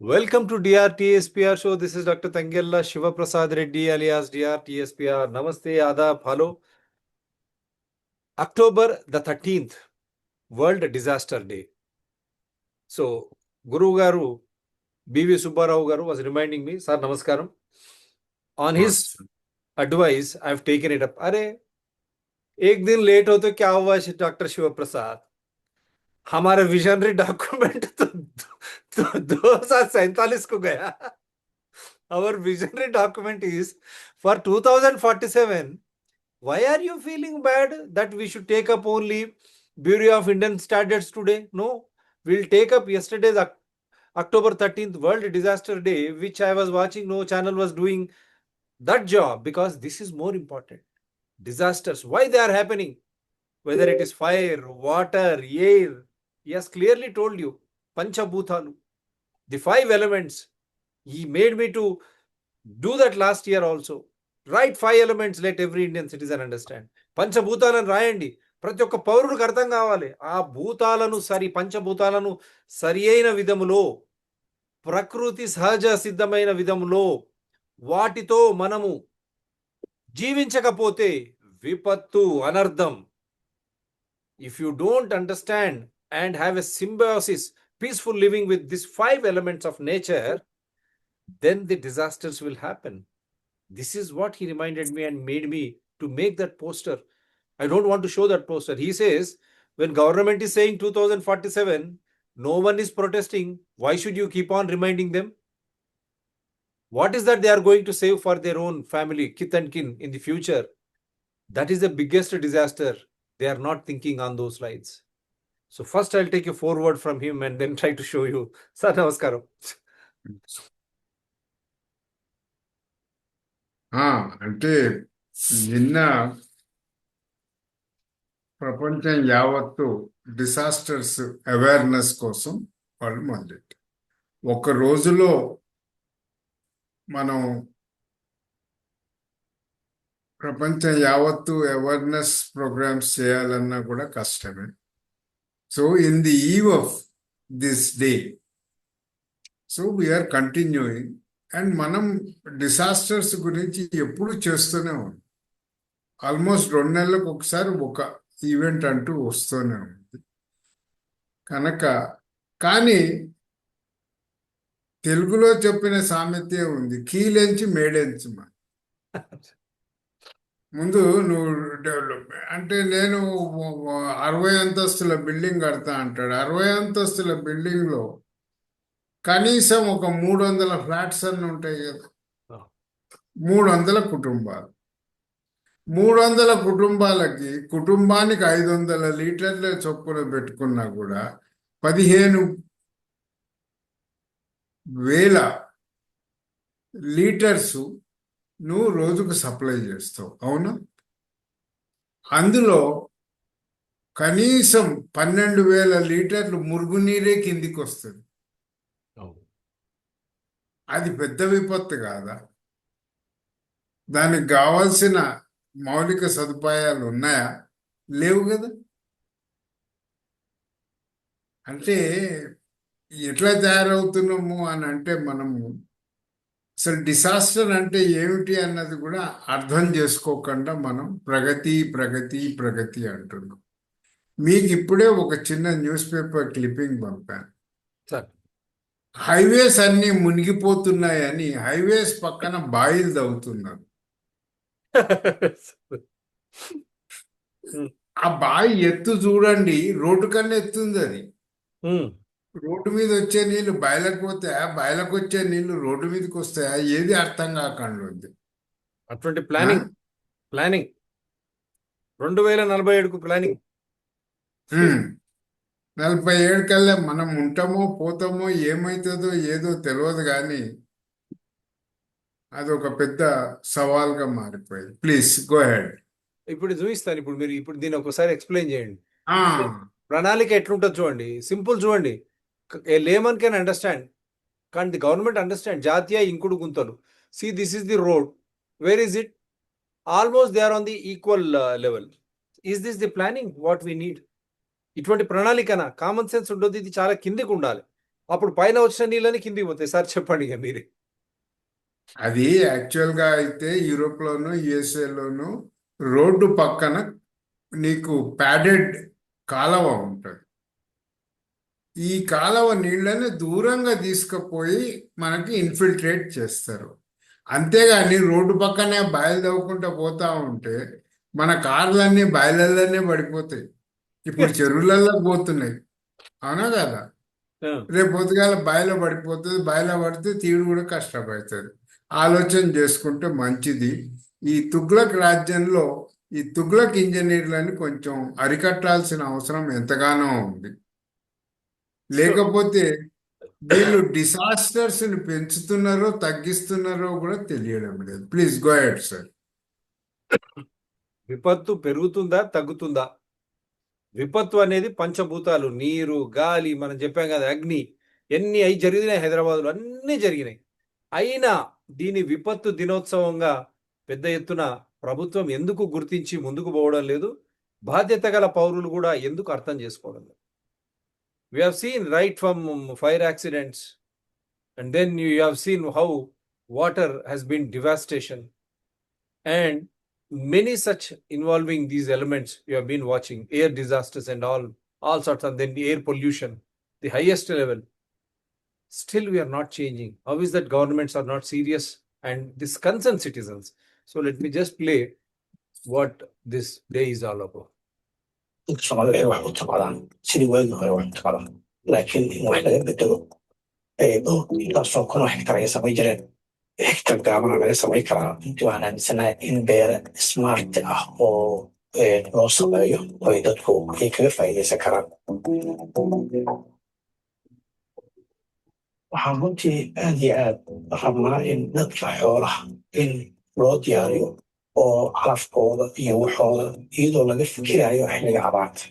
Welcome to DRTSPR show. This is Dr. Tangella Shiva Prasad Reddy alias DRTSPR. Namaste, Adab, hello. October the 13th, World Disaster Day. So, Guru Garu, B.V. Subbarao Garu was reminding me, Sir Namaskaram. On his advice, I've taken it up. अरे एक दिन late हो तो क्या हुआ doctor Shiv प्रसाद, हमारा visionary document तो 2047 को गया. Our visionary document is for 2047. Why are you feeling bad that we should take up only Bureau of Indian Standards today? No, we'll take up yesterday's October 13th World Disaster Day, which I was watching. No channel was doing that job because this is more important. Disasters, why they are happening? Whether it is fire, water, air. Yes, clearly told you. Panchabhutalu. The 5 elements. He made me to do that last year also. Write 5 elements, let every Indian citizen understand. పంచభూతాలను రాయండి, ప్రతి ఒక్క పౌరుడికి అర్థం కావాలి. ఆ భూతాలను పంచభూతాలను సరి అయిన విధములో, ప్రకృతి సహజ సిద్ధమైన విధములో వాటితో మనము జీవించకపోతే విపత్తు, అనర్థం. If you don't understand and have a symbiosis, peaceful living with these 5 elements of nature, then the disasters will happen. This is what he reminded me and made me to make that poster. I don't want to show that poster. He says, when government is saying 2047, no one is protesting. Why should you keep on reminding them? What is that they are going to save for their own family, kith and kin in the future? That is the biggest disaster. They are not thinking on those lines. So first I'll take a forward from him and then try to show you. Sir, namaskaram. అంటే నిన్న ప్రపంచం యావత్తు disasters awareness కోసం వాళ్ళు మొదలెట్టారు. ఒక రోజులో మనం ప్రపంచం యావత్తు అవేర్నెస్ ప్రోగ్రామ్స్ చేయాలన్నా కూడా కష్టమే. So in the eve of this day, so we are continuing. And మనం డిసాస్టర్స్ గురించి ఎప్పుడు చేస్తూనే ఉన్నాం. ఆల్మోస్ట్ 2 నెలలకు ఒకసారి ఒక ఈవెంట్ అంటూ వస్తూనే ఉంది. కానీ తెలుగులో చెప్పిన సామెతే ఉంది, కీలెంచి మేడెంచి. ముందు నువ్వు డెవలప్మెంట్ అంటే నేను 60 అంతస్తుల బిల్డింగ్ కడతా అంటాడు. 60 అంతస్తుల బిల్డింగ్లో కనీసం ఒక 300 ఫ్లాట్స్ అన్నీ ఉంటాయి కదా. 300 కుటుంబాలు, 300 కుటుంబాలకి కుటుంబానికి 500 లీటర్ల చొప్పున పెట్టుకున్నా కూడా 15,000 లీటర్స్ నువ్వు రోజుకు సప్లై చేస్తావు, అవునా? అందులో కనీసం 12,000 లీటర్లు మురుగునీరే కిందికి వస్తుంది. అది పెద్ద విపత్తు కాదా? దానికి కావాల్సిన మౌలిక సదుపాయాలు ఉన్నాయా? లేవు కదా. అంటే ఎట్లా తయారవుతున్నాము అని అంటే మనము అసలు డిసాస్టర్ అంటే ఏమిటి అన్నది కూడా అర్థం చేసుకోకుండా మనం ప్రగతి ప్రగతి ప్రగతి అంటున్నాం. మీకు ఇప్పుడే ఒక చిన్న న్యూస్ పేపర్ క్లిప్పింగ్ పంపాను. హైవేస్ అన్ని మునిగిపోతున్నాయని హైవేస్ పక్కన బాయిలు తవ్వుతున్నారు. ఆ బావి ఎత్తు చూడండి, రోడ్డు కన్నా ఎత్తుంది. అది రోడ్డు మీద వచ్చే నీళ్లు బయలకు పోతాయా, బయలకు వచ్చే నీళ్లు రోడ్డు మీదకి వస్తాయా, ఏది అర్థం కాకుండా ఉంది. అటువంటి ప్లానింగ్ 2047కు ప్లానింగ్. 47 కల్లా మనం ఉంటామో పోతామో ఏమవుతుందో ఏదో తెలియదు, కానీ అది ఒక పెద్ద సవాల్గా మారిపోయింది. Please go head. ఇప్పుడు చూపిస్తాను. ఇప్పుడు మీరు దీన్ని ఒకసారి ఎక్స్ప్లెయిన్ చేయండి. ప్రణాళిక ఎట్లుంటుంది చూడండి, సింపుల్ చూడండి. ఏ లేమన్ కెన్ అండర్స్టాండ్, కానీ ది గవర్నమెంట్ అండర్స్టాండ్. జాతీయ ఇంకుడు గుంతలు. See, this is the road. Where is it? Almost they are on the equal level. Is this the planning what we need? ఇటువంటి ప్రణాళికన కామన్ సెన్స్ ఉండదు. ఇది చాలా కిందికి ఉండాలి. అప్పుడు పైన వచ్చిన నీళ్ళని కిందికి పోతాయి. సార్ చెప్పండి ఇక మీరే. అది యాక్చువల్గా అయితే యూరోప్లోను యుఎస్ఏలోను రోడ్డు పక్కన నీకు ప్యాడెడ్ కాలవ ఉంటుంది. ఈ కాలవ నీళ్ళని దూరంగా తీసుకుపోయి మనకి ఇన్ఫిల్ట్రేట్ చేస్తారు. అంతేగాని రోడ్డు పక్కనే బాయిలు తవ్వుకుంటూ పోతా ఉంటే మన కార్లన్నీ బాయిలల్లోనే పడిపోతాయి. ఇప్పుడు చెరువులలో పోతున్నాయి, అవునా కదా? రేపు పొద్దుగాల బాయిలో పడిపోతుంది, బాయిలో పడితే తీడు కూడా కష్టపడుతుంది. ఆలోచన చేసుకుంటే మంచిది. ఈ తుగ్లక్ రాజ్యంలో ఈ తుగ్లక్ ఇంజనీర్లని కొంచెం అరికట్టాల్సిన అవసరం ఎంతగానో ఉంది. లేకపోతే వీళ్ళు డిసాస్టర్స్ ని పెంచుతున్నారో తగ్గిస్తున్నారో కూడా తెలియడం లేదు. Please go ahead sir. విపత్తు పెరుగుతుందా తగ్గుతుందా? విపత్తు అనేది పంచభూతాలు, నీరు, గాలి, మనం చెప్పాం కదా, అగ్ని, ఎన్ని అయి జరిగినాయి హైదరాబాద్లో, అన్నీ జరిగినాయి. అయినా దీని విపత్తు దినోత్సవంగా పెద్ద ఎత్తున ప్రభుత్వం ఎందుకు గుర్తించి ముందుకు పోవడం లేదు? బాధ్యత గల పౌరులు కూడా ఎందుకు అర్థం చేసుకోవడం లేదు? We have seen right from fire accidents, and then you have seen how water has been devastation, and many such involving these elements you have been watching, air disasters and all sorts, and then the air pollution, the highest level. Still we are not changing. How is that governments are not serious and this concerned citizens? So let me just play what this day is all about. Soomaalida wax u taqaadaan sidii waagii hore wax u taqaadaan, laakiin in wax laga bedelo dhowr intaasoo kun oo hektar ay samayn jireen, hektar gaabana laga samayn karaa. Intii waxaan aaminsanahay in beere smart ah oo loo sameeyo ay dadku ay kaga faa'iidaysan karaan. Waxaan runtii aad iyo aad rabnaa in dadka xoolaha in loo diyaariyo oo calafkooda iyo waxooda iyadoo laga fikirayo xilliga abaarta.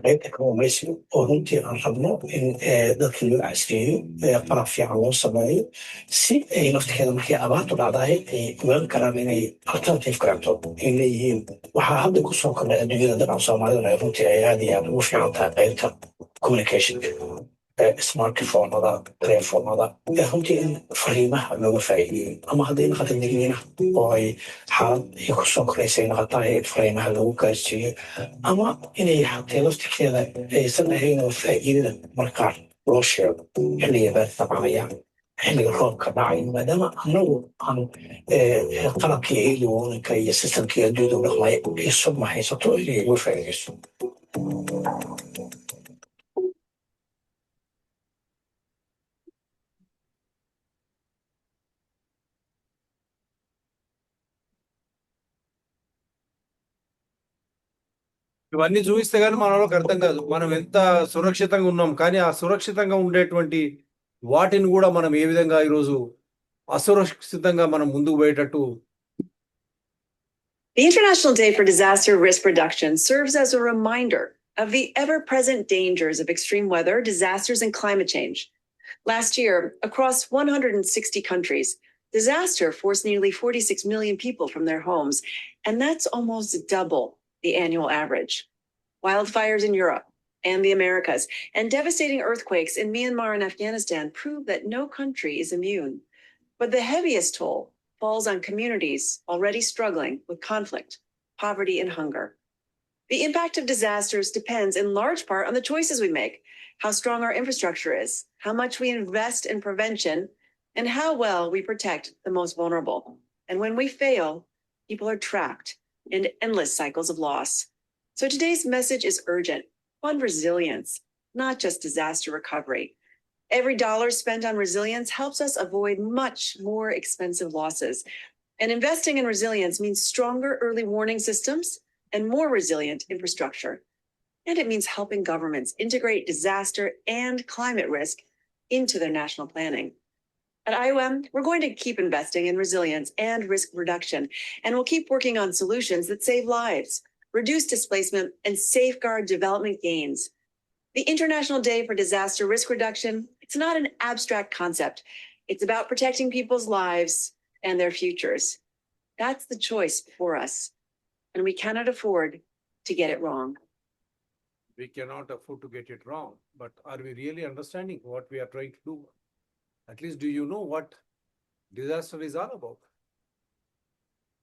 Qaybta kalluumaysiga oo runtii aan rabno in dadka loo casriyeeyo, qalab fiican loo sameeyo si ay nafteeda markay abaartu dhacdahay ay ogaan karaan inay alternative kaleeto ay leeyihiin. Waxaa hadda ku soo kordhay adduunyada dabcan Soomaaliduna runtii ay aad iyo aad ugu fiican tahay qaybta communicationka, smartphone-ada, telefoonada, runtii in fariimaha looga faa'iideeyo, ama hadday noqoto digniinaha oo ay xaalad ay ku soo koraysay noqotaa fariimaha lagu gaarsiiyo, ama inay hatee laftirkeeda aysan ahayn oo faa'iidada markaa loo sheego xilliga beerta dhacayaan, xilliga roobka dhacayo, maadaama annagu aan qalabkii eedooninka iyo systemkii adduunyada u dhaqmay ay sugma haysato inay uga faa'iidayso. ఇవన్నీ చూపిస్తే కానీ మన వాళ్ళకి అర్థం కాదు మనం ఎంత సురక్షితంగా ఉన్నాం. కానీ ఆ సురక్షితంగా ఉండేటువంటి వాటిని కూడా మనం ఏ విధంగా ఈరోజు అసురక్షితంగా మనం ముందుకు పోయేటట్టు. The International Day for Disaster Risk Reduction serves as a reminder of the ever-present dangers of extreme weather, disasters, and climate change. Last year, across 160 countries, disaster forced nearly 46 million people from their homes, and that's almost double the annual average. Wildfires in Europe and the Americas and devastating earthquakes in Myanmar and Afghanistan prove that no country is immune. But the heaviest toll falls on communities already struggling with conflict, poverty, and hunger. The impact of disasters depends in large part on the choices we make, how strong our infrastructure is, how much we invest in prevention, and how well we protect the most vulnerable. And when we fail, people are trapped in endless cycles of loss. So today's message is urgent, on resilience, not just disaster recovery. Every dollar spent on resilience helps us avoid much more expensive losses. And investing in resilience means stronger early warning systems and more resilient infrastructure. And it means helping governments integrate disaster and climate risk into their national planning. At IOM, we're going to keep investing in resilience and risk reduction, and we'll keep working on solutions that save lives, reduce displacement, and safeguard development gains. The International Day for Disaster Risk Reduction, it's not an abstract concept. It's about protecting people's lives and their futures. That's the choice before us, and we cannot afford to get it wrong. we cannot afford to get it wrong. But are we really understanding what we are trying to do? At least, do you know what disaster is all about?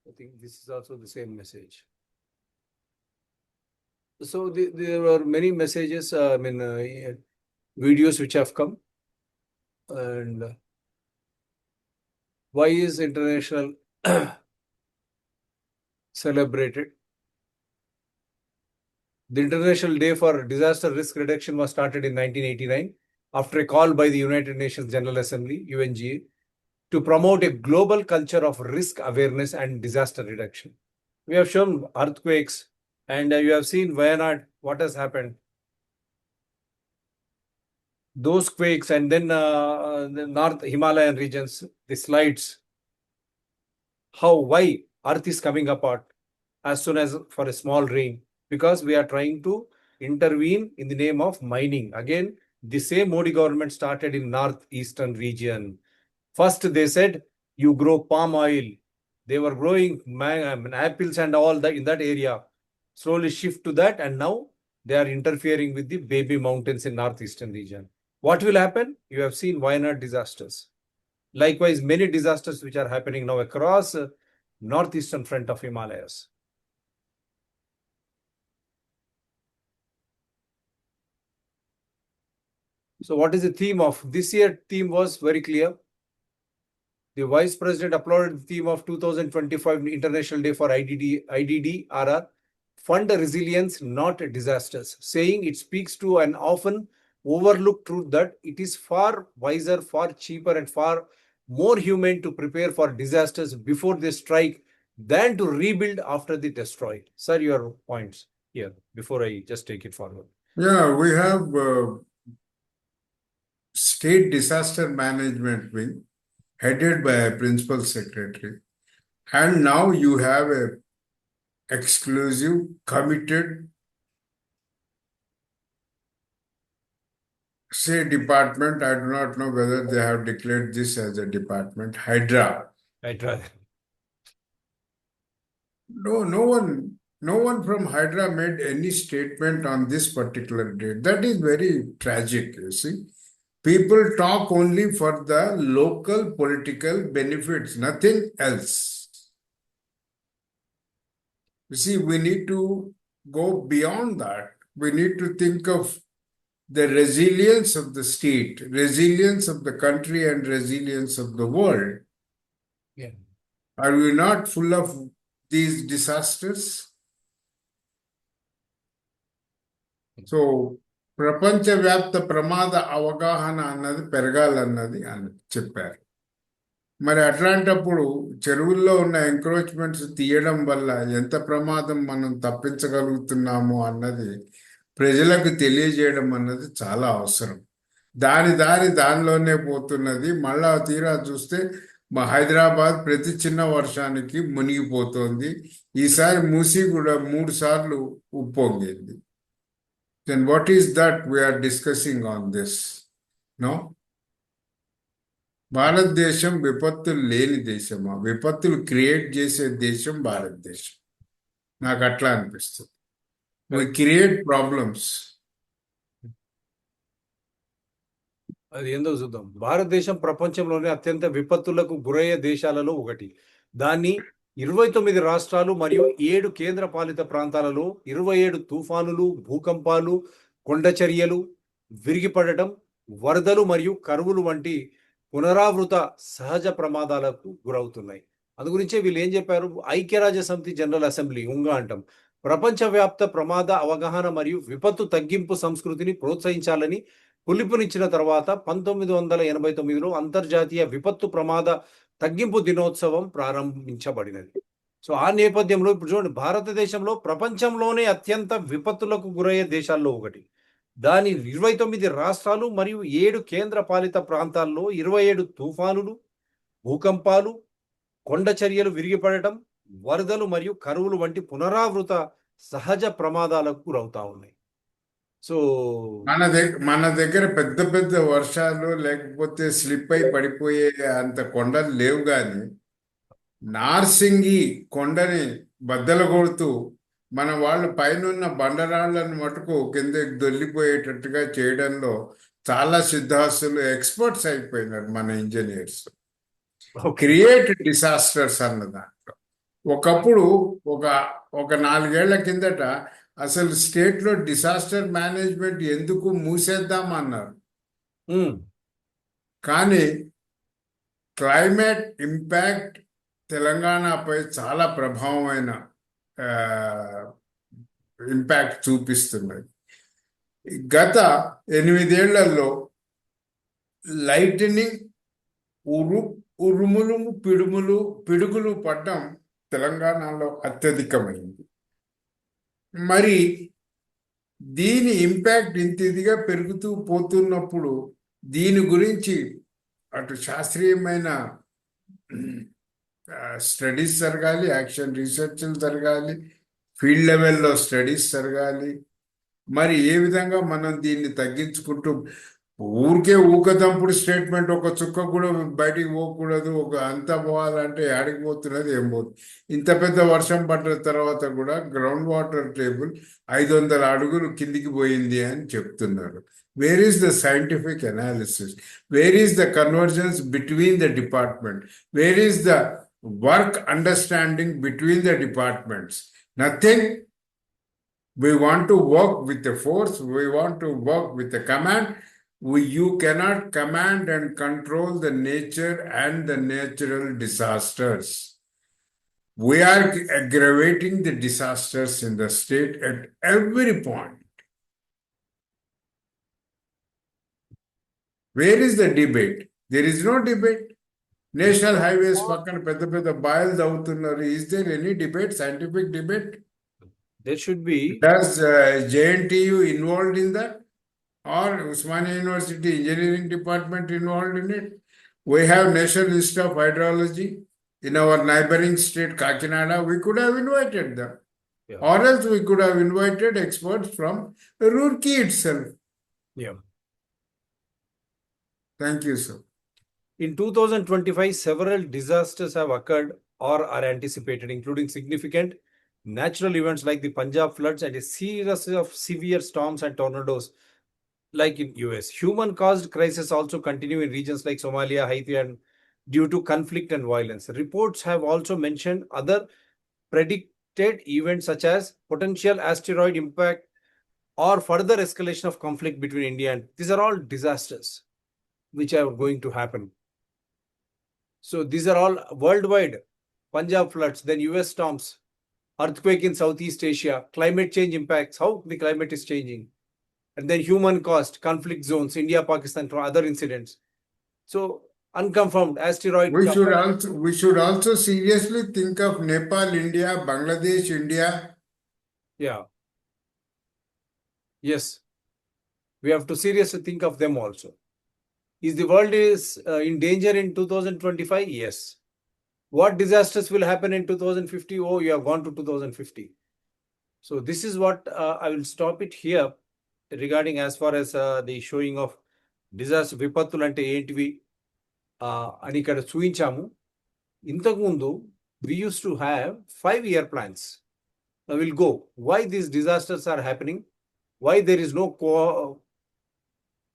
I think this is also the same message. So there were many messages, videos which have come. And why is international celebrated? The International Day for Disaster Risk Reduction was started in 1989 after a call by the United Nations General Assembly, UNGA, to promote a global culture of risk awareness and disaster reduction. We have shown earthquakes, and you have seen Wayanad, what has happened. Those quakes, and then the North Himalayan regions, the slides, why Earth is coming apart as soon as for a small rain, because we are trying to intervene in the name of mining. Again, the same Modi government started in northeastern region. First, they said, you grow palm oil. They were growing apples and all that in that area. Slowly shift to that, and now they are interfering with the baby mountains in northeastern region. What will happen? You have seen Wayanad disasters. Likewise, many disasters which are happening now across northeastern front of Himalayas. So what is the theme of this year? Theme was very clear. The Vice President uploaded the theme of 2025 International Day for IDDRR, Fund Resilience, Not Disasters, saying it speaks to an often overlooked truth that it is far wiser, far cheaper, and far more humane to prepare for disasters before they strike than to rebuild after they destroy. Sir, your points here before I just take it forward. Yeah, we have State Disaster Management Wing headed by a Principal Secretary. And now you have a exclusive, committed, say, department. I do not know whether they have declared this as a department. Hydra. Hydra. No one from Hydra made any statement on this particular date. That is very tragic, you see. People talk only for the local political benefits, nothing else. You see, we need to go beyond that. We need to think of the resilience of the state, resilience of the country, and resilience of the world. Yeah. Are we not full of these disasters? So ప్రపంచవ్యాప్త ప్రమాద అవగాహన అన్నది పెరగాలన్నది అని చెప్పారు. మరి అట్లాంటప్పుడు చెరువుల్లో ఉన్న ఎంక్రోచ్మెంట్స్ తీయడం వల్ల ఎంత ప్రమాదం మనం తప్పించగలుగుతున్నాము అన్నది ప్రజలకు తెలియజేయడం అన్నది చాలా అవసరం. దానిలోనే పోతున్నది. మళ్ళా తీరా చూస్తే మా హైదరాబాద్ ప్రతి చిన్న వర్షానికి మునిగిపోతుంది. ఈసారి మూసి కూడా 3 సార్లు ఉప్పొంగింది. Then what is that we are discussing on this? No? భారతదేశం విపత్తులు లేని దేశమా? విపత్తులు క్రియేట్ చేసే దేశం భారతదేశం. నాకు అట్లా అనిపిస్తుంది. We create problems. అది ఏందో చూద్దాం. భారతదేశం ప్రపంచంలోనే అత్యంత విపత్తులకు గురయ్యే దేశాలలో ఒకటి. దాన్ని 29 రాష్ట్రాలు మరియు 7 కేంద్ర పాలిత ప్రాంతాలలో 27 తుఫానులు, భూకంపాలు, కొండచర్యలు, విరిగిపడటం, వరదలు మరియు కరువులు వంటి పునరావృత సహజ ప్రమాదాలకు గురవుతున్నాయి. అందు గురించే వీళ్ళు ఏం చెప్పారు? ఐక్యరాజ్య సమితి జనరల్ అసెంబ్లీ ఉంగా అంటాం, ప్రపంచవ్యాప్త ప్రమాద అవగాహన మరియు విపత్తు తగ్గింపు సంస్కృతిని ప్రోత్సహించాలని పిలుపునిచ్చిన తర్వాత 1989లో అంతర్జాతీయ విపత్తు ప్రమాద తగ్గింపు దినోత్సవం ప్రారంభించబడినది. సో ఆ నేపథ్యంలో ఇప్పుడు చూడండి, భారతదేశంలో ప్రపంచంలోనే అత్యంత విపత్తులకు గురయ్యే దేశాల్లో ఒకటి. దాని 29 రాష్ట్రాలు మరియు 7 కేంద్ర పాలిత ప్రాంతాల్లో 27 తుఫానులు, భూకంపాలు, కొండ చర్యలు విరిగిపడటం, వరదలు మరియు కరువులు వంటి పునరావృత సహజ ప్రమాదాలకు గురవుతా ఉన్నాయి. సో మన దగ్గర పెద్ద పెద్ద వర్షాలు లేకపోతే స్లిప్ అయి పడిపోయే అంత కొండలు లేవు, కానీ నార్సింగి కొండని బద్దలు కొడుతూ మన వాళ్ళు పైన బండరాళ్లను మటుకు కిందకి దొల్లిపోయేటట్టుగా చేయడంలో చాలా సిద్ధాస్తులు ఎక్స్పర్ట్స్ అయిపోయినారు మన ఇంజనీర్స్. ఓకే. క్రియేట్ డిసాస్టర్స్ అన్న దాంట్లో ఒకప్పుడు ఒక ఒక 4 ఏళ్ల కిందట అసలు స్టేట్ లో డిసాస్టర్ మేనేజ్మెంట్ ఎందుకు మూసేద్దాం అన్నారు. ఉమ్, కానీ క్లైమేట్ ఇంపాక్ట్ తెలంగాణపై చాలా ప్రభావమైన ఇంపాక్ట్ చూపిస్తున్నది. గత 8 ఏళ్లలో లైటనింగ్ ఉరుములు పిడుగులు పడడం తెలంగాణలో అత్యధికమైంది. మరి దీని ఇంపాక్ట్ ఇంత ఇదిగా పెరుగుతూ పోతున్నప్పుడు దీని గురించి అటు శాస్త్రీయమైన స్టడీస్ జరగాలి, యాక్షన్ రీసెర్చ్లు జరగాలి, ఫీల్డ్ లెవెల్లో స్టడీస్ జరగాలి. మరి ఏ విధంగా మనం దీన్ని తగ్గించుకుంటూ ఊరికే ఊకదంపుడు స్టేట్మెంట్ ఒక చుక్క కూడా బయటికి పోకూడదు, ఒక అంతా పోవాలంటే ఆడికి పోతున్నది ఏం పోతుంది. ఇంత పెద్ద వర్షం పడ్డ తర్వాత కూడా గ్రౌండ్ వాటర్ టేబుల్ 500 అడుగులు కిందికి పోయింది అని చెప్తున్నారు. Where is the scientific analysis? Where is the convergence between the department? Where is the work understanding between the departments? Nothing. We want to work with the force. We want to work with the command. You cannot command and control the nature and the natural disasters. We are aggravating the disasters in the state at every point. Where is the debate? There is no debate. National highways పక్కన పెద్ద పెద్ద బాయలు తవ్వుతున్నారు. Is there any debate, scientific debate? there should be. Does JNTU involved in that? Or Usmania University Engineering Department involved in it? We have National Institute of Hydrology in our neighboring state, Kakinada. We could have invited them. Yeah. Or else we could have invited experts from Roorkee itself. Yeah. Thank you, sir. In 2025, several disasters have occurred or are anticipated, including significant natural events like the Punjab floods and a series of severe storms and tornadoes like in US. Human-caused crises also continue in regions like Somalia, Haiti, and due to conflict and violence. Reports have also mentioned other predicted events such as potential asteroid impact or further escalation of conflict between India and these are all disasters which are going to happen. So these are all worldwide. Punjab floods, then US storms, earthquake in Southeast Asia, climate change impacts, how the climate is changing, and then human caused conflict zones, India, Pakistan, other incidents. So unconfirmed asteroid. We should also seriously think of Nepal, India, Bangladesh, India. Yeah. Yes. We have to seriously think of them also. Is the world is in danger in 2025? Yes. What disasters will happen in 2050? Oh, you have gone to 2050. So this is what I will stop it here regarding as far as the showing of disaster విపత్తులు అంటే ఏంటివి అని ఇక్కడ చూపించాము. ఇంతకు ముందు we used to have 5-year plans. Now we'll go why these disasters are happening, why there is no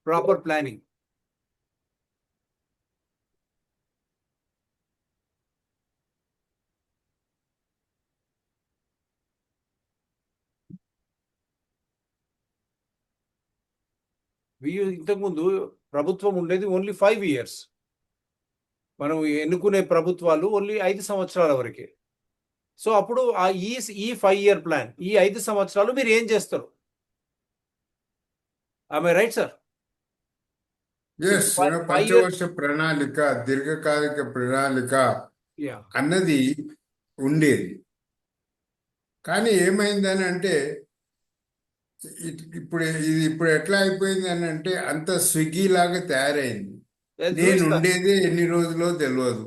proper planning. ఇంతకుముందు ప్రభుత్వం ఉండేది ఓన్లీ 5 years. మనం ఎన్నుకునే ప్రభుత్వాలు ఓన్లీ 5 సంవత్సరాల వరకే. సో అప్పుడు ఈ 5-year ప్లాన్, ఈ 5 సంవత్సరాలు మీరు ఏం చేస్తారు? Am I right, sir? Yes, పంచవర్ష ప్రణాళిక, దీర్ఘకాలిక ప్రణాళిక అన్నది ఉండేది. కానీ ఏమైందని అంటే ఇప్పుడు ఎట్లా అయిపోయింది అని అంటే అంత స్విగ్గీ లాగా తయారైంది. నేను ఉండేదే ఎన్ని రోజులో తెలియదు,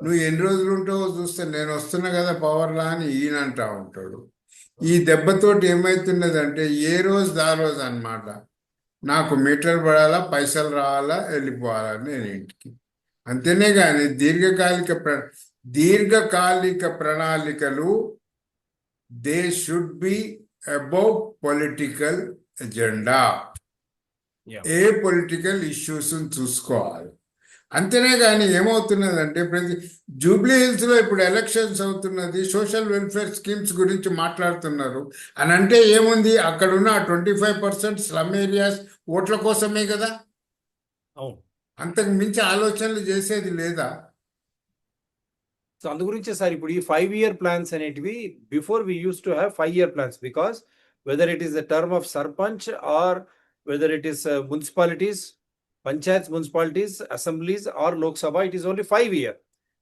నువ్వు ఎన్ని రోజులు ఉంటావో చూస్తే నేను వస్తున్నా కదా పవర్లా అని ఈయన అంటా ఉంటాడు. ఈ దెబ్బతోటి ఏమైతున్నదంటే ఏ రోజు ఆ రోజు అన్నమాట. నాకు మీటర్ పడాలా, పైసలు రావాలా, వెళ్ళిపోవాలా నేను ఇంటికి. అంతేనే కానీ దీర్ఘకాలిక ప్రణాళికలు they should be above political agenda. Yeah. A political issues చూసుకోవాలి. అంతేనే కానీ ఏమవుతున్నదంటే ప్రతి జూబ్లీ హిల్స్ లో ఇప్పుడు ఎలక్షన్స్ అవుతున్నది, సోషల్ వెల్ఫేర్ స్కీమ్స్ గురించి మాట్లాడుతున్నారు అని అంటే ఏముంది, అక్కడ ఉన్న 25% స్లమ్ ఏరియాస్ ఓట్ల కోసమే కదా, అవును. అంతకు మించి ఆలోచనలు చేసేది లేదా? సో అందు గురించే సార్ ఇప్పుడు ఈ 5-year ప్లాన్స్ అనేటివి before we use to have 5-year plans because whether it is the term of sarpanch or whether it is municipalities, panchayat municipalities, assemblies or Lok Sabha, it is only 5-year.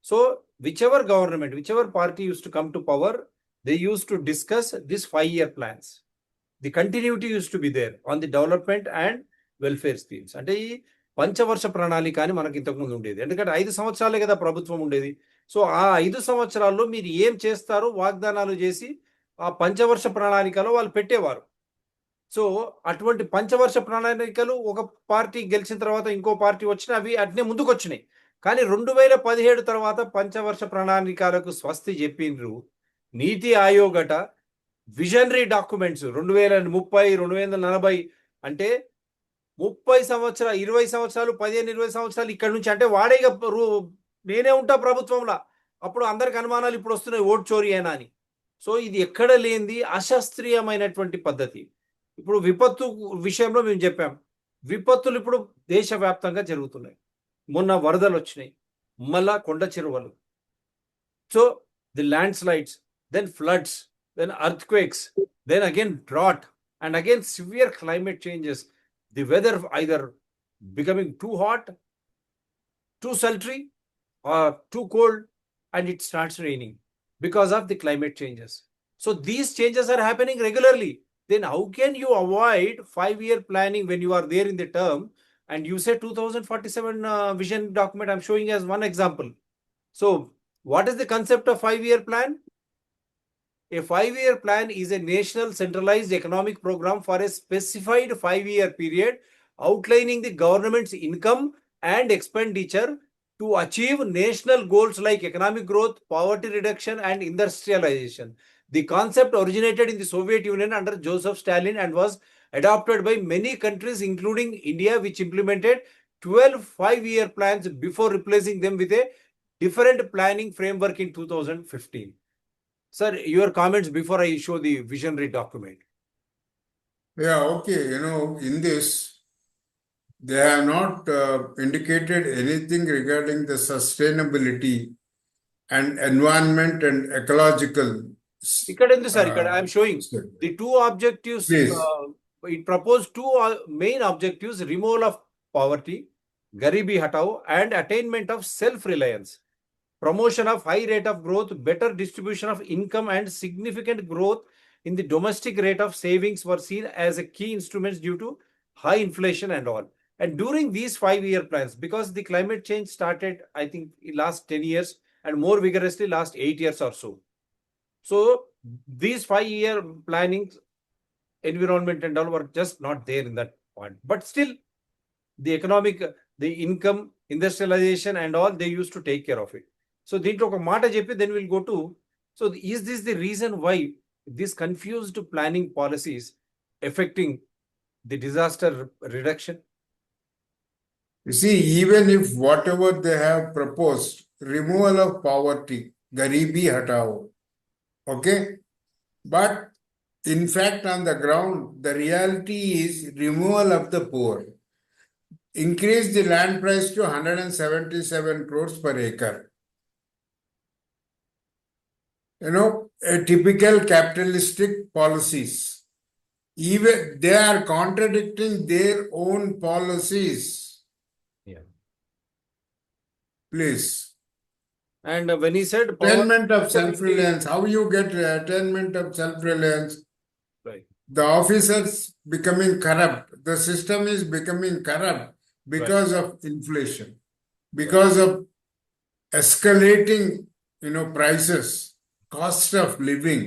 So whichever government, whichever party used to come to power, they used to discuss this 5-year plans. The continuity used to be there on the development and welfare schemes. అంటే ఈ పంచవర్ష ప్రణాళిక అని మనకి ఇంతకుముందు ఉండేది, ఎందుకంటే 5 సంవత్సరాలే కదా ప్రభుత్వం ఉండేది. సో ఆ 5 సంవత్సరాల్లో మీరు ఏం చేస్తారో వాగ్దానాలు చేసి ఆ పంచవర్ష ప్రణాళికలో వాళ్ళు పెట్టేవారు. సో అటువంటి పంచవర్ష ప్రణాళికలు ఒక పార్టీ గెలిచిన తర్వాత ఇంకో పార్టీ వచ్చినా అవి అట్నే ముందుకు వచ్చినాయి. కానీ 2017 తర్వాత పంచవర్ష ప్రణాళికలకు స్వస్తి చెప్పిండ్రు. నీతి ఆయోగ్ అట విజనరీ డాక్యుమెంట్స్ 2030, 2040 అంటే 30 సంవత్సరాలు, 20 సంవత్సరాలు, 15-20 సంవత్సరాలు ఇక్కడ నుంచి అంటే వాడే నేనే ఉంటా ప్రభుత్వంలో. అప్పుడు అందరికి అనుమానాలు ఇప్పుడు వస్తున్నాయి ఓట్ చోరీ అయినా అని. సో ఇది ఎక్కడ లేనిది అశాస్త్రీయమైనటువంటి పద్ధతి. ఇప్పుడు విపత్తు విషయంలో మేము చెప్పాం, విపత్తులు ఇప్పుడు దేశవ్యాప్తంగా జరుగుతున్నాయి. మొన్న వరదలు వచ్చినాయి, మళ్ళా కొండ చెరువులు, so the landslides, then floods, then earthquakes, then again drought, and again severe climate changes. The weather either becoming too hot, too sultry, or too cold, and it starts raining because of the climate changes. So these changes are happening regularly. Then how can you avoid 5-year planning when you are there in the term and you say 2047 vision document? I'm showing as one example. So what is the concept of 5-year plan? A 5-year plan is a national centralized economic program for a specified 5-year period outlining the government's income and expenditure to achieve national goals like economic growth, poverty reduction, and industrialization. The concept originated in the Soviet Union under Joseph Stalin and was adopted by many countries including India, which implemented 12 5-year plans before replacing them with a different planning framework in 2015. Sir, your comments before I show the visionary document. Yeah, okay, in this they have not indicated anything regarding the sustainability and environment and ecological. ఇక్కడ ఉంది sir, ఇక్కడ I'm showing the 2 objectives. It proposed 2 main objectives: removal of poverty, Garibi Hatao, and attainment of self-reliance. Promotion of high rate of growth, better distribution of income, and significant growth in the domestic rate of savings were seen as a key instruments due to high inflation and all. And during these 5-year plans, because the climate change started, I think, last 10 years and more vigorously last 8 years or so. So these 5-year plannings, environment and all were just not there in that point. But still, the economic, the income, industrialization and all, they used to take care of it. So దీంట్లో ఒక మాట చెప్పి then we'll go to, so is this the reason why this confused planning policies affecting the disaster reduction? You see, even if whatever they have proposed, removal of poverty, Garibi Hatao, okay, but in fact on the ground the reality is removal of the poor, increase the land price to 177 crores per acre. A typical capitalistic policies. Even they are contradicting their own policies. Yeah. Please. And when he said Attainment of self-reliance. How you get attainment of self-reliance? Right. The officers becoming corrupt. The system is becoming corrupt because of inflation, because of escalating, prices, cost of living.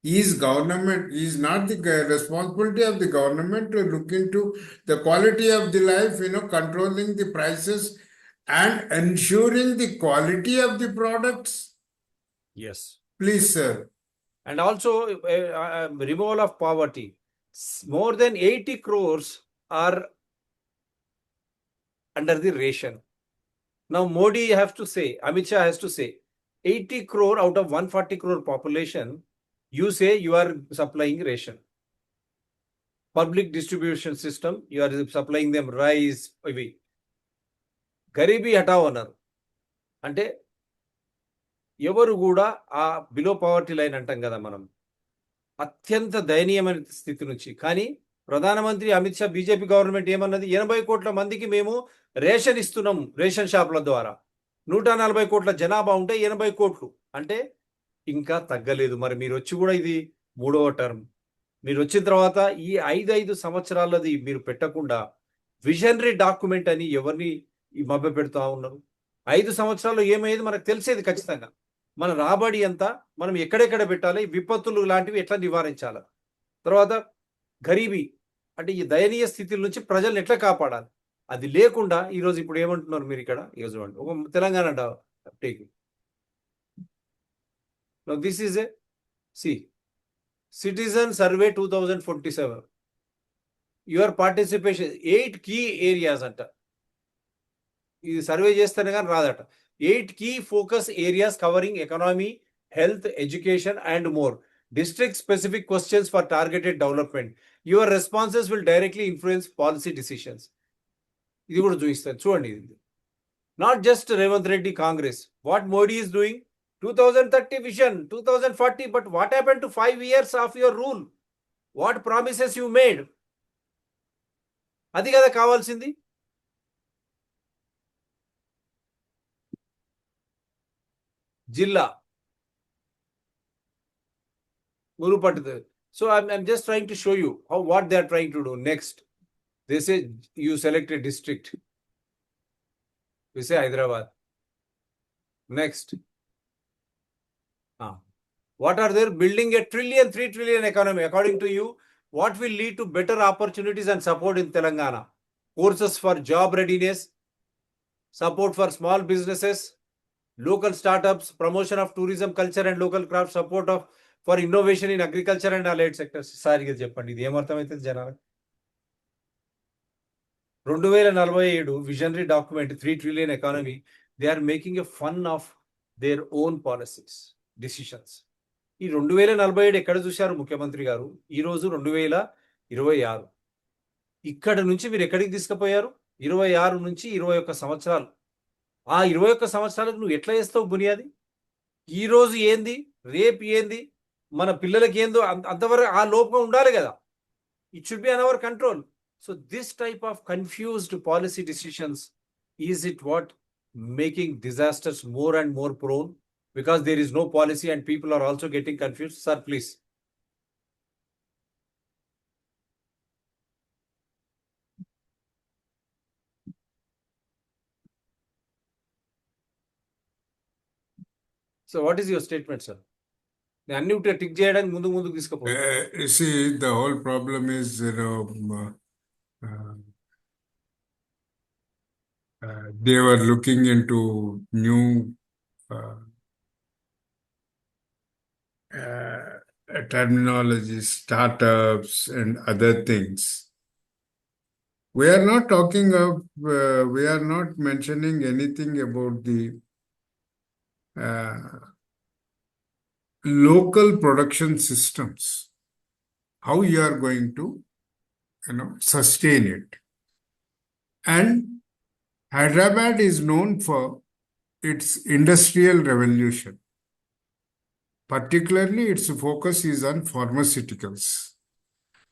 Is not the responsibility of the government to look into the quality of the life, controlling the prices and ensuring the quality of the products? Yes. Please, sir. And also removal of poverty. More than 80 crores are under the ration. Now Modi has to say, Amit Shah has to say, 80 crore out of 140 crore population, you say you are supplying ration. Public distribution system, you are supplying them rice, ఇవి గరీబీ హటావ్ అన్నారు. అంటే ఎవరు కూడా ఆ below poverty line అంటాం కదా మనం, అత్యంత దయనీయమైన స్థితి నుంచి. కానీ ప్రధానమంత్రి అమిత్ షా బీజేపీ గవర్నమెంట్ ఏమన్నది, 80 కోట్ల మందికి మేము రేషన్ ఇస్తున్నాం రేషన్ షాపుల ద్వారా. 140 కోట్ల జనాభా ఉంటే 80 కోట్లు అంటే ఇంకా తగ్గలేదు. మరి మీరు వచ్చి కూడా ఇది 3వ టర్మ్, మీరు వచ్చిన తర్వాత ఈ 5 సంవత్సరాలది మీరు పెట్టకుండా విజనరీ డాక్యుమెంట్ అని ఎవరిని మభ్య పెడుతూ ఉన్నారు? 5 సంవత్సరాల్లో ఏమయ్యేది మనకు తెలిసేది ఖచ్చితంగా. మన రాబడి ఎంత, మనం ఎక్కడెక్కడ పెట్టాలి, విపత్తులు లాంటివి ఎట్లా నివారించాలి, తర్వాత గరీబీ అంటే ఈ దయనీయ స్థితిల నుంచి ప్రజల్ని ఎట్లా కాపాడాలి, అది లేకుండా ఈరోజు ఇప్పుడు ఏమంటున్నారు మీరు ఇక్కడ? ఈరోజు ఒక Telangana take. This is a citizen survey 2047. Your participation 8 key areas అంట. ఇది సర్వే చేస్తేనే కానీ రాదట. 8 key focus areas covering economy, health, education and more. District specific questions for targeted development. Your responses will directly influence policy decisions. ఇది కూడా చూపిస్తారు చూడండి. ఇది not just Revanth Reddy Congress, what Modi is doing. 2030 vision, 2040, but what happened to 5 years of your rule? What promises you made? అది కదా కావాల్సింది. జిల్లా మురుపట్టు. So I'm just trying to show you what they are trying to do. Next, they say you select a district. We say Hyderabad. Next, what are they building? A 3 trillion economy. According to you, what will lead to better opportunities and support in Telangana? Courses for job readiness, support for small businesses, local startups, promotion of tourism, culture and local craft, support for innovation in agriculture and allied sectors. సారిగా చెప్పండి, ఇది ఏమర్థమైతుంది జనాలకు? 2047 visionary document 3 trillion economy. They are making a fun of their own policies, decisions. ఈ 2047 ఎక్కడ చూశారు ముఖ్యమంత్రి గారు? ఈరోజు 2026. ఇక్కడ నుంచి మీరు ఎక్కడికి తీసుకుపోయారు? 26 నుంచి 21 సంవత్సరాలు. ఆ 21 సంవత్సరాలకు నువ్వు ఎట్లా చేస్తావు బునియాది? ఈ రోజు ఏంది, రేపు ఏంది, మన పిల్లలకి ఏందో అంతవరకు ఆ లోపం ఉండాలి కదా. It should be an our control. So this type of confused policy decisions, is it what making disasters more and more prone? Because there is no policy and people are also getting confused. Sir, please. So what is your statement, sir? అన్ని tick చేయడానికి ముందుకు తీసుకుపో. You see, the whole problem is, they were looking into new terminology, startups and other things. We are not talking of, we are not mentioning anything about the local production systems, how you are going to, sustain it. And Hyderabad is known for its industrial revolution. Particularly, its focus is on pharmaceuticals.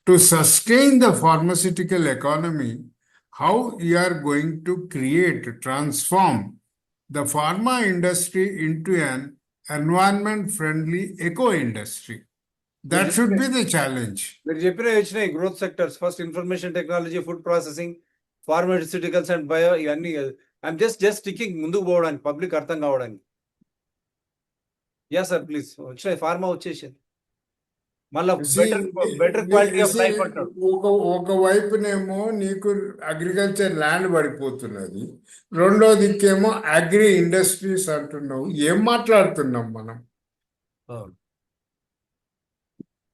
To sustain the pharmaceutical economy, how you are going to transform the pharma industry into an environment-friendly eco-industry. That should be the challenge. మీరు చెప్పిన వచ్చినాయి growth sectors. First information technology, food processing, pharmaceuticals and bio, ఇవన్నీ I'm just sticking ముందుకు పోవడానికి, public అర్థం కావడానికి. Yeah sir please. వచ్చాయి, pharma వచ్చేసింది. మళ్ళీ బెటర్ క్వాలిటీ ఆఫ్ లైఫ్ అంటాడు. ఒక వైపునేమో నీకు అగ్రికల్చర్ ల్యాండ్ పడిపోతున్నది, రెండో దిక్కేమో అగ్రి ఇండస్ట్రీస్ అంటున్నావు. ఏం మాట్లాడుతున్నాం మనం?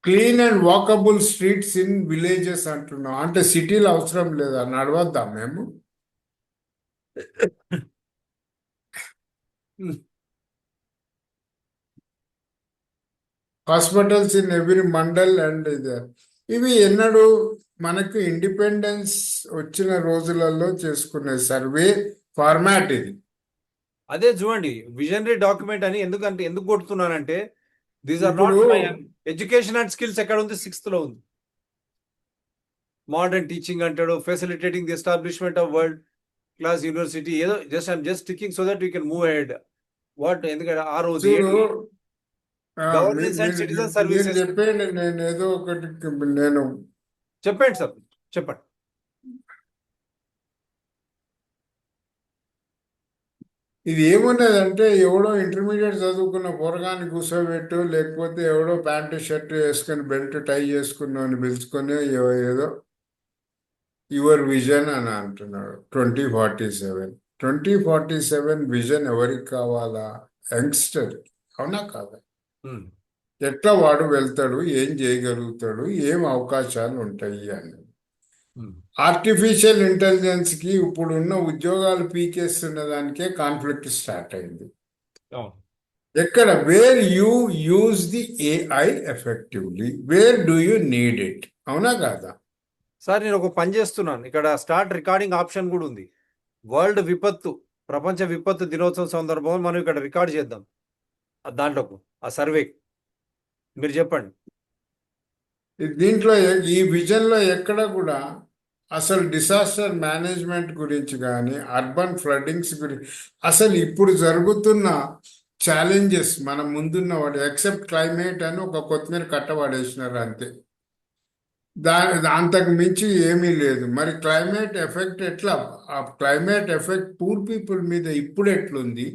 Clean and walkable streets in villages అంటున్నాం. అంటే సిటీలో అవసరం లేదా, నడవద్దాం మేము? Hospitals in every mandal and ఇవి ఎన్నడూ మనకు ఇండిపెండెన్స్ వచ్చిన రోజులలో చేసుకునే సర్వే ఫార్మాట్ ఇది. అదే చూడండి విజనరీ డాక్యుమెంట్ అని ఎందుకు కొడుతున్నానంటే దీస్ ఆర్ నాట్ ఇప్పుడు మై ఎడ్యుకేషన్ అండ్ స్కిల్స్ ఎక్కడ ఉంది, 6th లో ఉంది. మోడర్న్ టీచింగ్ అంటాడు, facilitating the establishment of world class university, ఏదో I'm just ticking so that you can move ahead. What ఎందుకంటే ఆ రోజు చూడు, గవర్నెన్స్ అండ్ సిటిజన్ మీరు సర్వీసెస్ చెప్పండి, నేను ఏదో ఒకటి నేను చెప్పండి సార్, చెప్పండి. ఇది ఏమున్నదంటే, ఎవడో ఇంటర్మీడియట్ చదువుకున్న పోరగాన్ని కూర్చోబెట్టు, లేకపోతే ఎవడో ప్యాంటు షర్ట్ వేసుకొని బెల్ట్ టై చేసుకున్నాను పిలుచుకొని ఏదో యువర్ విజన్ అని అంటున్నాడు. 2047 విజన్ ఎవరికి కావాలా? యంగ్స్టర్, అవునా కాదా? Hmm. ఎట్లా వాడు వెళ్తాడు, ఏం చేయగలుగుతాడు, ఏం అవకాశాలు ఉంటాయి అని. Hmm. ఆర్టిఫిషియల్ ఇంటెలిజెన్స్ కి ఇప్పుడున్న ఉద్యోగాలు పీకేస్తున్న దానికే కాన్ఫ్లిక్ట్ స్టార్ట్ అయింది. అవును. ఎక్కడ? Where you use the AI effectively, where do you need it, అవునా కాదా? సార్ నేను ఒక పని చేస్తున్నాను, ఇక్కడ స్టార్ట్ రికార్డింగ్ ఆప్షన్ కూడా ఉంది. వరల్డ్ ప్రపంచ విపత్తు దినోత్సవం సందర్భంగా మనం ఇక్కడ రికార్డ్ చేద్దాం. దాంట్లోకి ఆ సర్వే మీరు చెప్పండి. దీంట్లో ఈ విజన్ లో ఎక్కడ కూడా అసలు డిసాస్టర్ మేనేజ్మెంట్ గురించి కానీ, అర్బన్ ఫ్లడ్డింగ్స్ గురించి, అసలు ఇప్పుడు జరుగుతున్న ఛాలెంజెస్ మన ముందున్న వాడు, ఎక్సెప్ట్ క్లైమేట్ అని ఒక కొత్తిమీర కట్టబడేసినారు అంతే. అంతకు మించి ఏమీ లేదు. మరి క్లైమేట్ ఎఫెక్ట్ ఎట్లా? ఆ క్లైమేట్ ఎఫెక్ట్ పూర్ పీపుల్ మీద ఇప్పుడు ఎట్లుంది,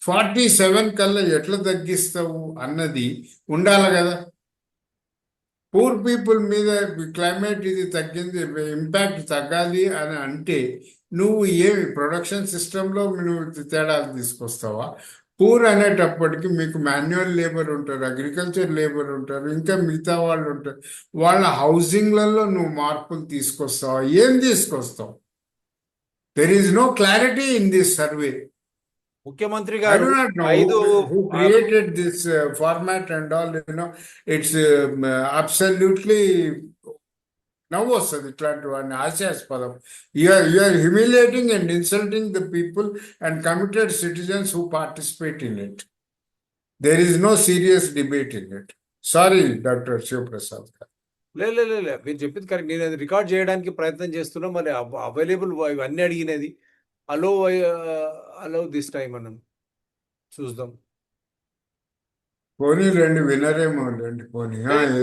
47 కల్లా ఎట్లా తగ్గిస్తావు అన్నది ఉండాలి కదా. పూర్ పీపుల్ మీద క్లైమేట్ ఇది తగ్గింది, ఇంపాక్ట్ తగ్గాలి అని అంటే నువ్వు ఏమి ప్రొడక్షన్ సిస్టంలో నువ్వు తేడాలు తీసుకొస్తావా? పూర్ అనేటప్పటికి మీకు మాన్యువల్ లేబర్ ఉంటారు, అగ్రికల్చర్ లేబర్ ఉంటారు, ఇంకా మిగతా వాళ్ళు ఉంటారు. వాళ్ళ హౌసింగ్లలో నువ్వు మార్పులు తీసుకొస్తావా? ఏం తీసుకొస్తావు? There is no clarity in this survey. ముఖ్యమంత్రి I గారు do not know 5 who created this format and all, it's absolutely నవ్వు వస్తుంది ఇట్లాంటివన్నీ హాస్యాస్పదం. You're humiliating and insulting the people and committed citizens who participate in it. There is no serious debate in it. Sorry doctor Shivaprasad గారు. లేదు మీరు చెప్పింది correct. నేను అది రికార్డ్ చేయడానికి ప్రయత్నం చేస్తున్నా, మరి అవైలబుల్ ఇవన్నీ అడిగినది. అలో దిస్ టైం అన్నాను, చూద్దాం. పోనీ రండి, వినరేమో రండి, పోనీ.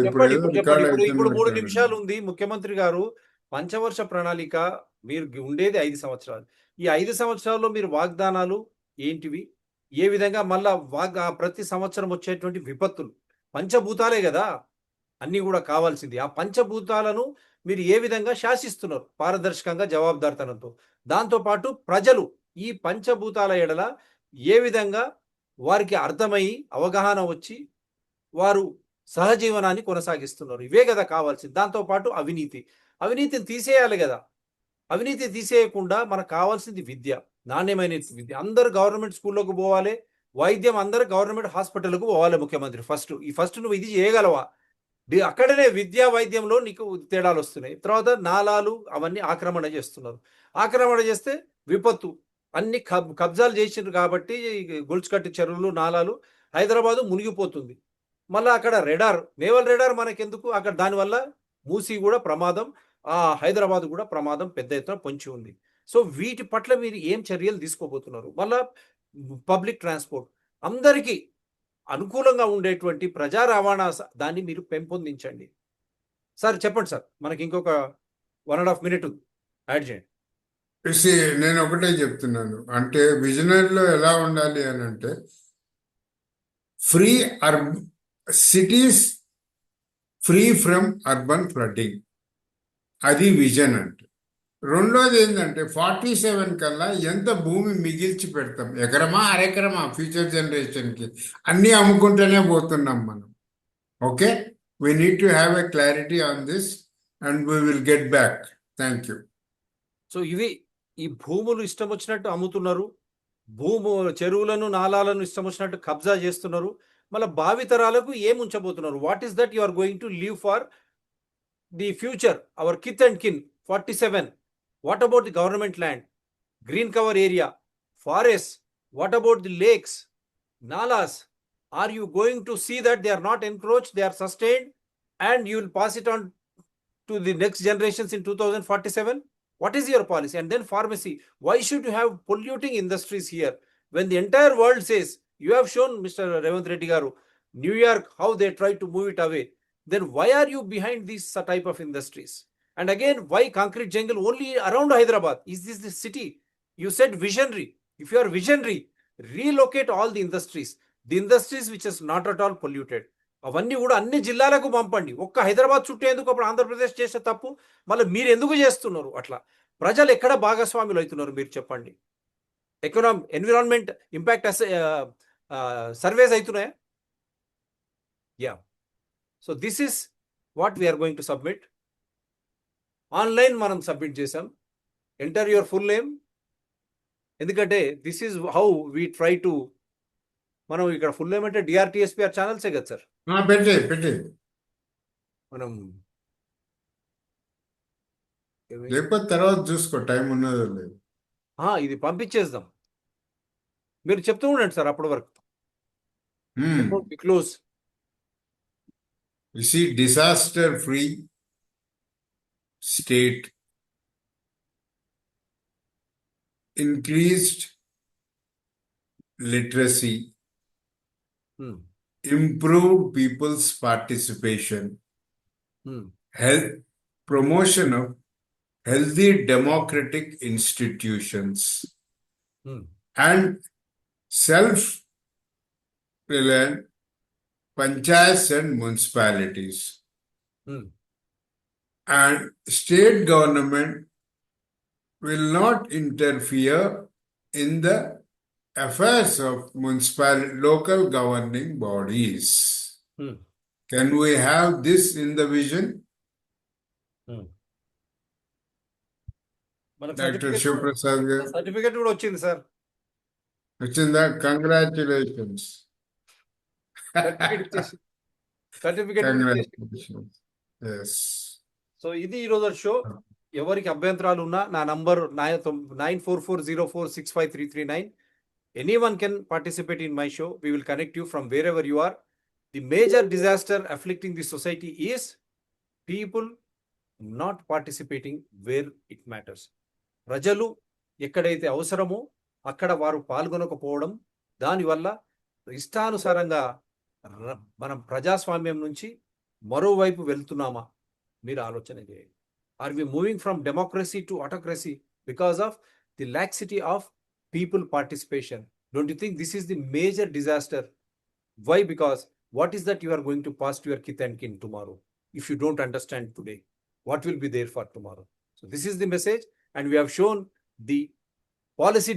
ఇప్పుడు చెప్పండి, ఏదో ఇప్పుడు రికార్డ్ చెప్పండి. ఇప్పుడు 3 అవుతుంది. నిమిషాలు ఉంది. ముఖ్యమంత్రి గారు పంచవర్ష ప్రణాళిక, మీరు ఉండేది 5 సంవత్సరాలు. ఈ 5 సంవత్సరాల్లో మీరు వాగ్దానాలు ఏంటివి, ఏ విధంగా మళ్ళా ప్రతి సంవత్సరం వచ్చేటువంటి విపత్తులు, పంచభూతాలే కదా అన్ని కూడా కావాల్సింది. ఆ పంచభూతాలను మీరు ఏ విధంగా శాసిస్తున్నారు పారదర్శకంగా, జవాబుదారితనంతో. దాంతోపాటు ప్రజలు ఈ పంచభూతాల ఎడల ఏ విధంగా వారికి అర్థమయ్యి అవగాహన వచ్చి వారు సహజీవనాన్ని కొనసాగిస్తున్నారు, ఇవే కదా కావాల్సింది. దాంతోపాటు అవినీతిని తీసేయాలి కదా. అవినీతి తీసేయకుండా మనకు కావాల్సింది విద్య, నాణ్యమైన విద్య. అందరు గవర్నమెంట్ స్కూల్లోకి పోవాలి, వైద్యం అందరు గవర్నమెంట్ హాస్పిటల్కు పోవాలి. ముఖ్యమంత్రి ఫస్ట్ నువ్వు ఇది చేయగలవా? అక్కడనే విద్యా వైద్యంలో నీకు తేడాలు వస్తున్నాయి. తర్వాత నాలాలు అవన్నీ ఆక్రమణ చేస్తున్నారు. ఆక్రమణ చేస్తే విపత్తు, అన్ని కబ్జాలు చేసిండ్రు కాబట్టి గొలుచుకట్టు చెరువులు, నాలాలు, హైదరాబాదు మునిగిపోతుంది. మళ్ళీ అక్కడ నేవల్ రెడార్ మనకెందుకు? అక్కడ దానివల్ల మూసీ కూడా ప్రమాదం, హైదరాబాద్ కూడా ప్రమాదం పెద్ద ఎత్తున పొంచి ఉంది. సో వీటి పట్ల మీరు ఏం చర్యలు తీసుకోబోతున్నారు? మళ్ళా పబ్లిక్ ట్రాన్స్పోర్ట్, అందరికీ అనుకూలంగా ఉండేటువంటి ప్రజా రవాణా దాన్ని మీరు పెంపొందించండి. సార్ చెప్పండి సార్, మనకి ఇంకొక 1.5 minute యాడ్ చేయండి. నేను ఒకటే చెప్తున్నాను, అంటే విజనరీలో ఎలా ఉండాలి అని అంటే, cities free from urban flooding, అది విజన్ అంటే. రెండోది ఏంటంటే 47 కల్లా ఎంత భూమి మిగిల్చి పెడతాం, ఎకరమా అరెకరమా ఫ్యూచర్ జనరేషన్కి, అన్నీ అమ్ముకుంటూనే పోతున్నాం మనం. Okay, We need to have a clarity on this and we will get back. Thank you. So ఇవి ఈ భూములు ఇష్టం వచ్చినట్టు అమ్ముతున్నారు, చెరువులను నాలాలను ఇష్టం వచ్చినట్టు కబ్జా చేస్తున్నారు. మళ్ళీ భావితరాలకు ఏం ఉంచబోతున్నారు? What is that you are going to leave for the future, our kith and kin? 47. What about the government land, green cover area, forest? What about the lakes, nalas? Are you going to see that they are not encroached, they are sustained, and you will pass it on to the next generations in 2047? What is your policy? And then pharmacy. Why should you have polluting industries here when the entire world says, you have shown, Mr. Revanth Reddy Garu, New York, how they try to move it away? Then why are you behind these type of industries? And again, why concrete jungle only around Hyderabad? Is this the city? You said visionary. If you are visionary, relocate all the industries which is not at all polluted. అవన్నీ కూడా అన్ని జిల్లాలకు పంపండి. ఒక్క హైదరాబాద్ చుట్టూ ఎందుకు? అప్పుడు ఆంధ్రప్రదేశ్ చేసే తప్పు మళ్ళీ మీరు ఎందుకు చేస్తున్నారు? అట్లా ప్రజలు ఎక్కడ భాగస్వాములు అవుతున్నారు మీరు చెప్పండి. ఎన్విరాన్మెంట్ ఇంపాక్ట్ సర్వేస్ అవుతున్నాయా? Yeah. So this is what we're going to submit. Online మనం సబ్మిట్ చేసాం. Enter your full name. ఎందుకంటే this is how we try to, మనం ఇక్కడ ఫుల్ నేమ్ అంటే డిఆర్టీఎస్పీఆర్ ఛానల్సే కదా సార్. పెట్టే మనం లేకపోతే తర్వాత చూసుకో, టైం ఉన్నదో లేదు. ఇది పంపించేద్దాం. మీరు చెప్తూ ఉండండి సార్ అప్పటి వరకు. Close. You see, disaster free state, increased literacy, improved people's participation, health, promotion of healthy democratic institutions, and self-reliant panchayats and municipalities. And state government will not interfere in the affairs of local governing bodies. Can we have this in the vision? Dr. Shivprasad garu. Certificate కూడా వచ్చింది sir. వచ్చిందా? Congratulations. Certificate. Yes. So ఇది ఈరోజు show. ఎవరికి అభ్యంతరాలు ఉన్నా నా number 9440465339. Anyone can participate in my show. We will connect you from wherever you are. The major disaster afflicting the society is people not participating where it matters. ప్రజలు ఎక్కడైతే అవసరమో అక్కడ వారు పాల్గొనకపోవడం, దానివల్ల ఇష్టానుసారంగా మనం ప్రజాస్వామ్యం నుంచి మరోవైపు వెళ్తున్నామా? మీరు ఆలోచన చేయండి. Are we moving from democracy to autocracy because of the laxity of people participation? Don't you think this is the major disaster? Why? Because what is that you are going to pass to your kith and kin tomorrow? If you don't understand today, what will be there for tomorrow? So this is the message, and we have shown the policy